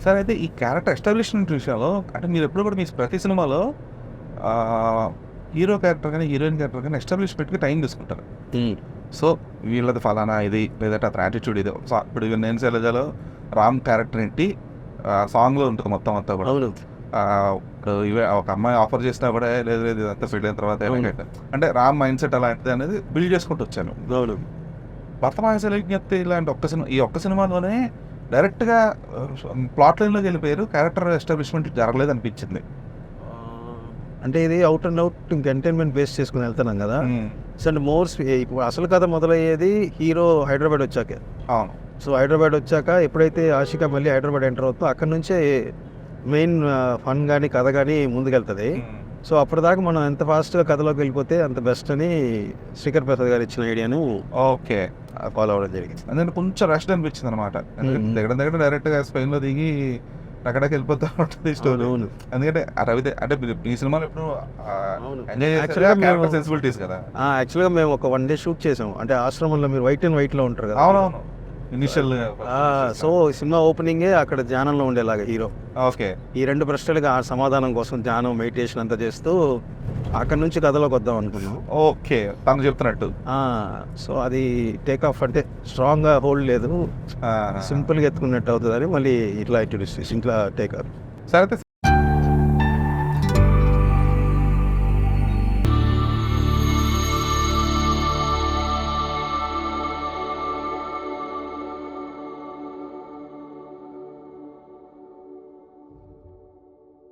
Sir అయితే ఈ character establishment విషయంలో అంటే మీరు ఎప్పుడు కూడా మీ ప్రతి సినిమాలో హీరో క్యారెక్టర్ కానీ హీరోయిన్ క్యారెక్టర్ కానీ ఎస్టాబ్లిష్మెంట్కి టైం తీసుకుంటారు. సో వీళ్ళది ఫలానా ఇది లేదంటే అతని యాటిట్యూడ్ ఇది. సో ఇప్పుడు నేను శైలజలో రామ్ క్యారెక్టర్ ఏంటి సాంగ్లో ఉంటుంది మొత్తం అంతా కూడా. అవును. ఇప్పుడు ఇవే ఒక అమ్మాయి ఆఫర్ చేసినా కూడా లేదు లేదు ఇదంతా ఫీల్ అయిన తర్వాత అంటే రామ్ మైండ్ సెట్ అలాంటిది అనేది బిల్డ్ చేసుకుంటూ వచ్చాను. అవును. వర్తమాన శైలజ్ఞప్తి ఇలాంటి ఈ ఒక్క సినిమాలోనే డైరెక్ట్గా ప్లాట్ లైన్లోకి వెళ్ళిపోయారు. క్యారెక్టర్ ఎస్టాబ్లిష్మెంట్ జరగలేదు అనిపించింది. అంటే ఇది out and out entertainment base చేసుకుని వెళ్తున్నాం కదా. సో అంటే ఇప్పుడు అసలు కథ మొదలయ్యేది హీరో హైదరాబాద్ వచ్చాకే. అవును. సో హైదరాబాద్ వచ్చాక ఎప్పుడైతే ఆషిక మళ్ళీ హైదరాబాద్ ఎంటర్ అవుతుందో అక్కడ నుంచే మెయిన్ ఫన్ కానీ కథ కానీ ముందుకెళ్తుంది. సో అప్పటిదాకా మనం ఎంత ఫాస్ట్గా కథలోకి వెళ్ళిపోతే అంత బెస్ట్ అని శ్రీకర్ ప్రసాద్ గారు ఇచ్చిన ఐడియాను ఓకే ఫాలో అవ్వడం జరిగింది. అందుకని కొంచెం రష్ అనిపించింది అనమాట. దగ్గర డైరెక్ట్గా స్పెయిన్లో దిగి అక్కడికి వెళ్ళిపోతూ ఉంటుంది స్టోరీ. ఎందుకంటే రవి అంటే ఈ సినిమాలో ఎప్పుడు ఎంజాయ్ చేస్తారు సెన్సిబిలిటీస్ కదా. యాక్చువల్గా మేము ఒక 1 డే షూట్ చేసాం. అంటే ఆశ్రమంలో మీరు వైట్ అండ్ వైట్లో ఉంటారు కదా. అవునవును. ఇనిషియల్ సో సినిమా ఓపెనింగే అక్కడ ధ్యానంలో ఉండేలాగా హీరో. ఓకే. ఈ 2 ప్రశ్నలుగా ఆ సమాధానం కోసం ధ్యానం మెడిటేషన్ అంతా చేస్తూ అక్కడ నుంచి కథలోకి వద్దాం అనుకున్నాం. ఓకే తను చెప్తున్నట్టు. సో అది టేక్ ఆఫ్ అంటే స్ట్రాంగ్గా హోల్డ్ లేదు, సింపుల్గా ఎత్తుకున్నట్టు అవుతుందని మళ్ళీ ఇట్లా ఇంట్లో టేక్ ఆఫ్. సరే అయితే